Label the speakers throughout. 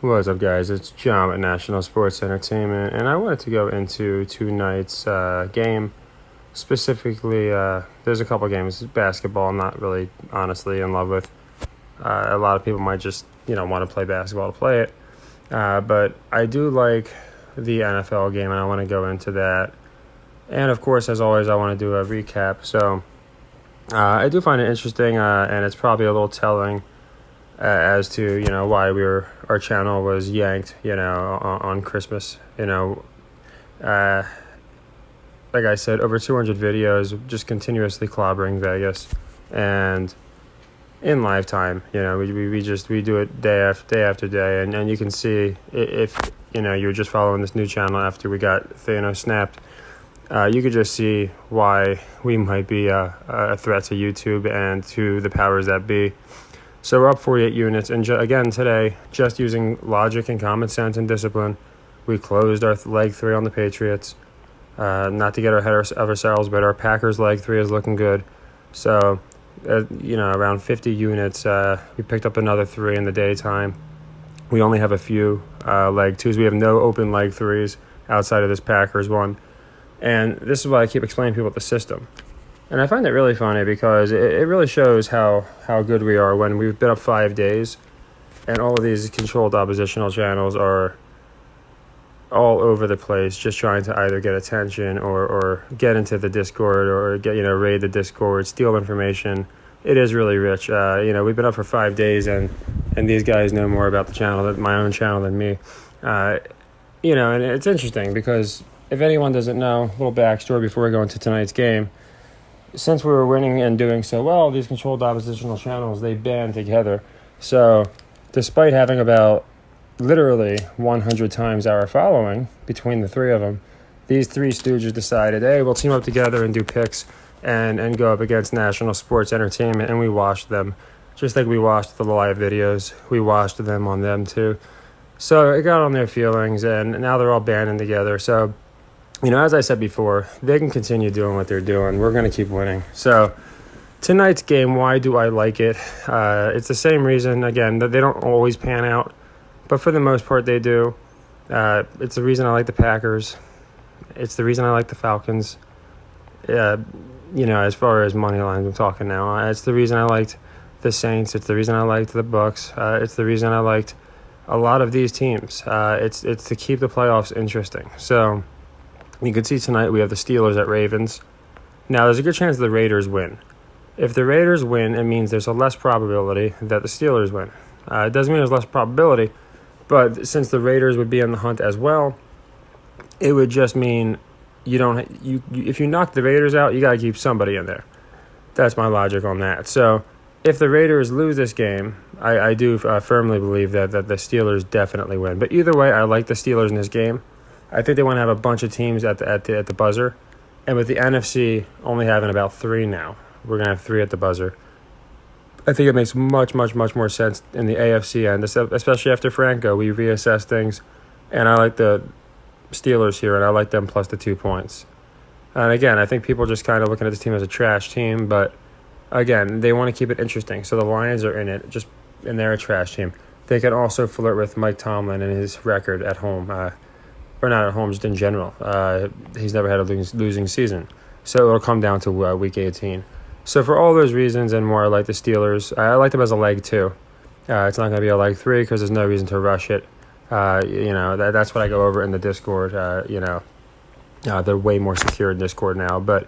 Speaker 1: What's up, guys? It's John at National Sports Entertainment, and I wanted to go into tonight's game. Specifically, there's a couple games. Basketball, I'm not really honestly in love with. A lot of people might just, want to play basketball to play it. But I do like the NFL game, and I want to go into that. And of course, as always, I want to do a recap. So I do find it interesting, and it's probably a little telling as to why our channel was yanked on Christmas. Uh, like I said, over 200 videos just continuously clobbering Vegas, and in lifetime, we do it day after day, and you can see if you're just following this new channel after we got Thanos snapped. You could just see why we might be a threat to YouTube and to the powers that be. So we're up 48 units, and again today, just using logic and common sense and discipline, we closed our leg 3 on the Patriots. Not to get ahead of ourselves, but our Packers leg 3 is looking good. So, around 50 units. We picked up another 3 in the daytime. We only have a few leg 2s. We have no open leg 3s outside of this Packers one. And this is why I keep explaining to people the system. And I find it really funny because it really shows how good we are when we've been up 5 days and all of these controlled oppositional channels are all over the place, just trying to either get attention or get into the Discord or raid the Discord, steal information. It is really rich. We've been up for 5 days and these guys know more about the channel, my own channel, than me. And it's interesting because if anyone doesn't know, a little backstory before we go into tonight's game. Since we were winning and doing so well, these controlled oppositional channels, they band together. So despite having about literally 100 times our following between the 3 of them, these 3 stooges decided, hey, we'll team up together and do picks and go up against National Sports Entertainment, and we watched them. Just like we watched the live videos, we watched them on them too. So it got on their feelings, and now they're all banding together. So as I said before, they can continue doing what they're doing. We're going to keep winning. So tonight's game, why do I like it? It's the same reason, again, that they don't always pan out, but for the most part they do. It's the reason I like the Packers. It's the reason I like the Falcons. As far as money lines, I'm talking now. It's the reason I liked the Saints. It's the reason I liked the Bucks. It's the reason I liked a lot of these teams. It's to keep the playoffs interesting. So you can see tonight we have the Steelers at Ravens. Now, there's a good chance the Raiders win. If the Raiders win, it means there's a less probability that the Steelers win. It doesn't mean there's less probability, but since the Raiders would be in the hunt as well, it would just mean if you knock the Raiders out, you got to keep somebody in there. That's my logic on that. So if the Raiders lose this game, I do firmly believe that the Steelers definitely win. But either way, I like the Steelers in this game. I think they want to have a bunch of teams at the buzzer. And with the NFC only having about 3 now, we're going to have 3 at the buzzer. I think it makes much, much, much more sense in the AFC end, especially after Franco. We reassess things, and I like the Steelers here, and I like them plus the 2 points. And again, I think people are just kind of looking at this team as a trash team, but again, they want to keep it interesting. So the Lions are in it, and they're a trash team. They can also flirt with Mike Tomlin and his record at home. Or not at home, just in general. He's never had a losing season. So it'll come down to Week 18. So for all those reasons and more, I like the Steelers. I like them as a leg 2. It's not going to be a leg 3 because there's no reason to rush it. That's what I go over in the Discord. They're way more secure in Discord now. But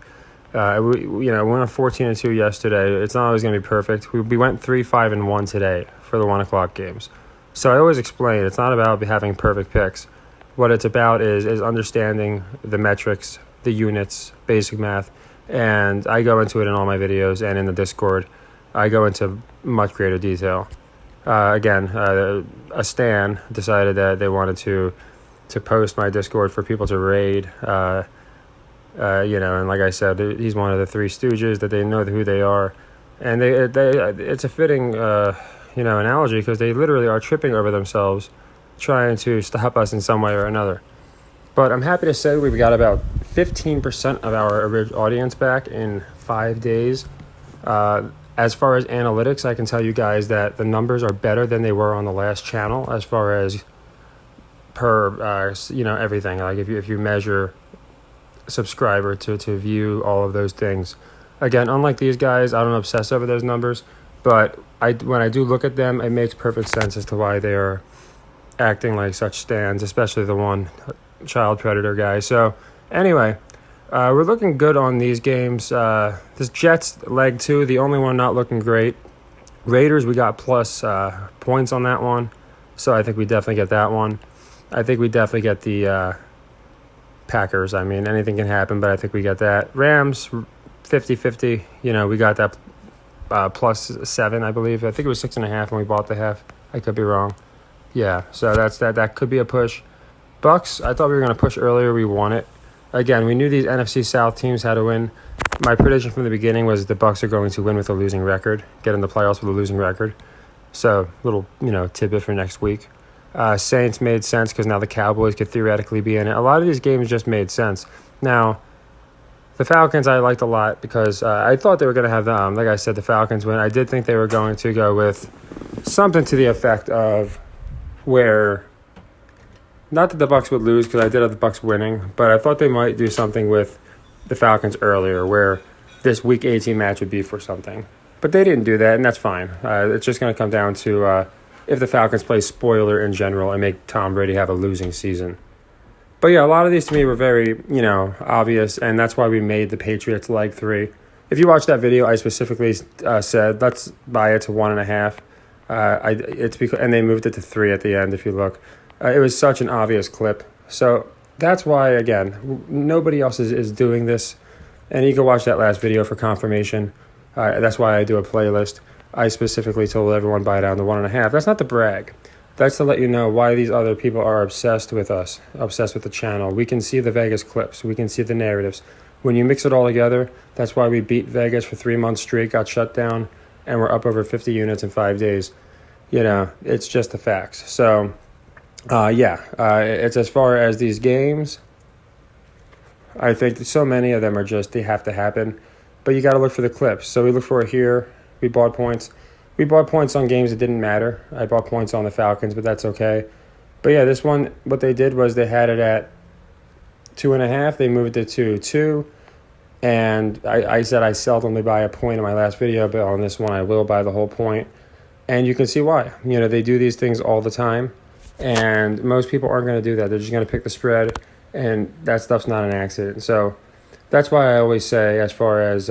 Speaker 1: we went 14-2 yesterday. It's not always going to be perfect. We went 3-5-1 today for the 1 o'clock games. So I always explain it's not about having perfect picks. What it's about is understanding the metrics, the units, basic math, and I go into it in all my videos and in the Discord. I go into much greater detail. A stan decided that they wanted to post my Discord for people to raid. And like I said, he's one of the 3 stooges that they know who they are, and it's a fitting analogy because they literally are tripping over themselves trying to stop us in some way or another. But I'm happy to say we've got about 15% of our audience back in 5 days. As far as analytics, I can tell you guys that the numbers are better than they were on the last channel as far as per everything. Like if you measure subscriber to view all of those things. Again, unlike these guys, I don't obsess over those numbers, but when I do look at them, it makes perfect sense as to why they are acting like such stands, especially the one child predator guy. So anyway, we're looking good on these games. This Jets leg 2, the only one not looking great. Raiders, we got plus points on that one, so I think we definitely get that one. I think we definitely get the Packers. I mean, anything can happen, but I think we get that. Rams, 50-50. We got that plus 7, I believe. I think it was 6.5 when we bought the half. I could be wrong. Yeah, so that's that. That could be a push. Bucks, I thought we were going to push earlier. We won it. Again, we knew these NFC South teams had to win. My prediction from the beginning was the Bucks are going to win with a losing record, get in the playoffs with a losing record. So, little, tidbit for next week. Saints made sense because now the Cowboys could theoretically be in it. A lot of these games just made sense. Now, the Falcons I liked a lot because I thought they were going to have, like I said, the Falcons win. I did think they were going to go with something to the effect of where, not that the Bucks would lose because I did have the Bucks winning, but I thought they might do something with the Falcons earlier where this Week 18 match would be for something. But they didn't do that, and that's fine. It's just going to come down to if the Falcons play spoiler in general and make Tom Brady have a losing season. But yeah, a lot of these to me were very, obvious, and that's why we made the Patriots leg 3. If you watch that video, I specifically said, let's buy it to 1.5. It's because, and they moved it to 3 at the end, if you look. It was such an obvious clip. So that's why, again, nobody else is doing this. And you can watch that last video for confirmation. That's why I do a playlist. I specifically told everyone buy down to 1.5. That's not to brag. That's to let you know why these other people are obsessed with us, obsessed with the channel. We can see the Vegas clips. We can see the narratives. When you mix it all together, that's why we beat Vegas for 3 months straight, got shut down, and we're up over 50 units in 5 days. It's just the facts. So, it's as far as these games, I think so many of them are just, they have to happen. But you got to look for the clips. So we look for it here. We bought points. We bought points on games that didn't matter. I bought points on the Falcons, but that's okay. But yeah, this one, what they did was they had it at 2.5. They moved it to 2. And I said I seldomly buy a point in my last video, but on this one I will buy the whole point. And you can see why. They do these things all the time. And most people aren't going to do that. They're just going to pick the spread. And that stuff's not an accident. So that's why I always say, as far as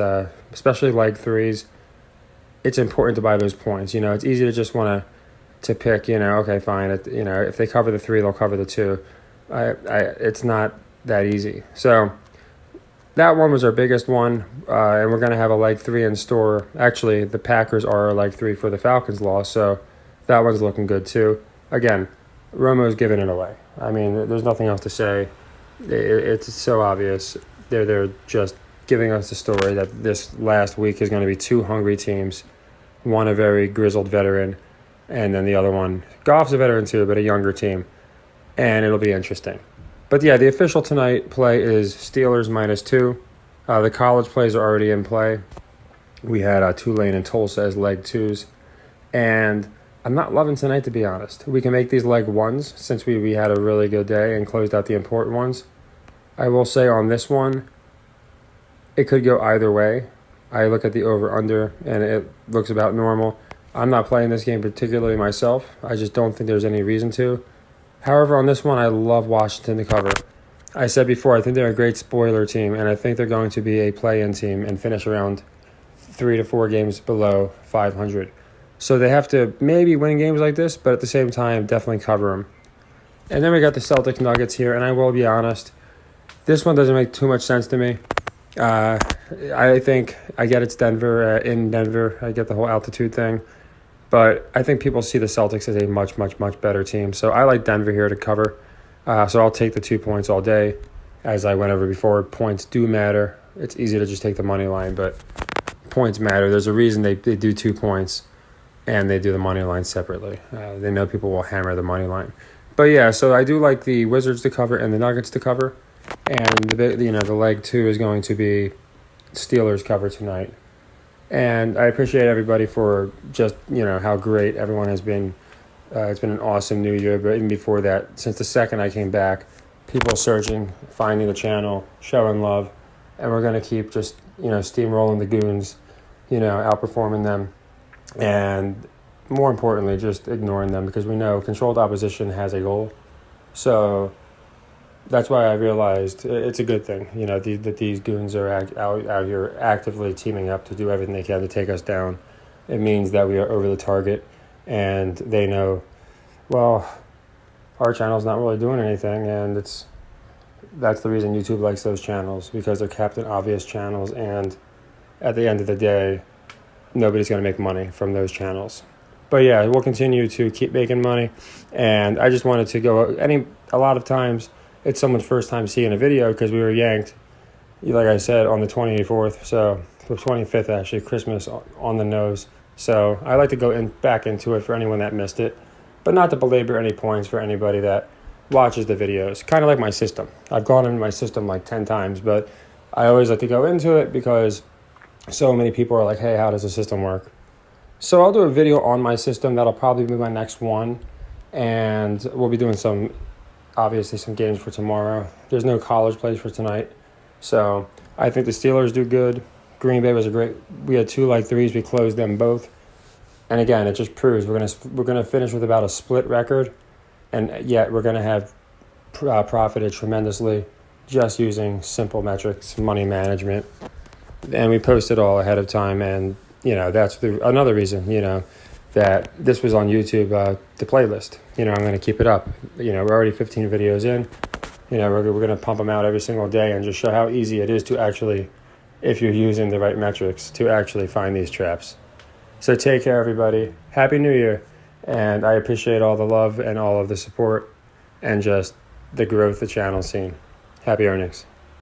Speaker 1: especially leg 3s, it's important to buy those points. It's easy to just want to pick, okay, fine. If they cover the 3, they'll cover the 2. It's not that easy. So that one was our biggest one, and we're going to have a leg 3 in store. Actually, the Packers are a leg 3 for the Falcons loss, so that one's looking good too. Again, Romo's giving it away. I mean, there's nothing else to say. It's so obvious. They're just giving us the story that this last week is going to be 2 hungry teams, one a very grizzled veteran, and then the other one, Goff's a veteran too, but a younger team, and it'll be interesting. But yeah, the official tonight play is Steelers -2. The college plays are already in play. We had Tulane and Tulsa as leg 2s, and I'm not loving tonight, to be honest. We can make these leg 1s since we had a really good day and closed out the important ones. I will say on this one, it could go either way. I look at the over-under, and it looks about normal. I'm not playing this game particularly myself. I just don't think there's any reason to. However, on this one, I love Washington to cover. I said before, I think they're a great spoiler team, and I think they're going to be a play-in team and finish around 3 to 4 games below 500. So they have to maybe win games like this, but at the same time, definitely cover them. And then we got the Celtics Nuggets here, and I will be honest, this one doesn't make too much sense to me. I think I get it's Denver, in Denver. I get the whole altitude thing. But I think people see the Celtics as a much, much, much better team. So I like Denver here to cover. So I'll take the 2 points all day. As I went over before, points do matter. It's easy to just take the money line, but points matter. There's a reason they do 2 points, and they do the money line separately. They know people will hammer the money line. But yeah, so I do like the Wizards to cover and the Nuggets to cover. And the leg 2 is going to be Steelers cover tonight. And I appreciate everybody for just, how great everyone has been. It's been an awesome new year, but even before that, since the second I came back, people searching, finding the channel, showing love, and we're going to keep just, steamrolling the goons, outperforming them, and more importantly, just ignoring them, because we know controlled opposition has a goal. So that's why I realized it's a good thing, that these goons are out here actively teaming up to do everything they can to take us down. It means that we are over the target, and they know, well, our channel's not really doing anything, and that's the reason YouTube likes those channels, because they're Captain Obvious channels, and at the end of the day, nobody's going to make money from those channels. But yeah, we'll continue to keep making money, and I just wanted to go, a lot of times, it's someone's first time seeing a video because we were yanked, like I said, on the 24th, so the 25th actually, Christmas on the nose. So I like to go back into it for anyone that missed it, but not to belabor any points for anybody that watches the videos. Kind of like my system. I've gone into my system like 10 times, but I always like to go into it because so many people are like, hey, how does the system work? So I'll do a video on my system. That'll probably be my next one, and we'll be doing obviously some games for tomorrow. There's no college plays for tonight. So I think the Steelers do good. Green Bay was we had 2 like threes. We closed them both. And again, it just proves we're gonna finish with about a split record, and yet we're gonna have profited tremendously just using simple metrics, money management, and we post it all ahead of time. And that's another reason that this was on YouTube, the playlist. I'm going to keep it up. We're already 15 videos in. We're going to pump them out every single day and just show how easy it is to actually, if you're using the right metrics, to actually find these traps. So take care, everybody. Happy New Year. And I appreciate all the love and all of the support and just the growth the channel's seen. Happy earnings.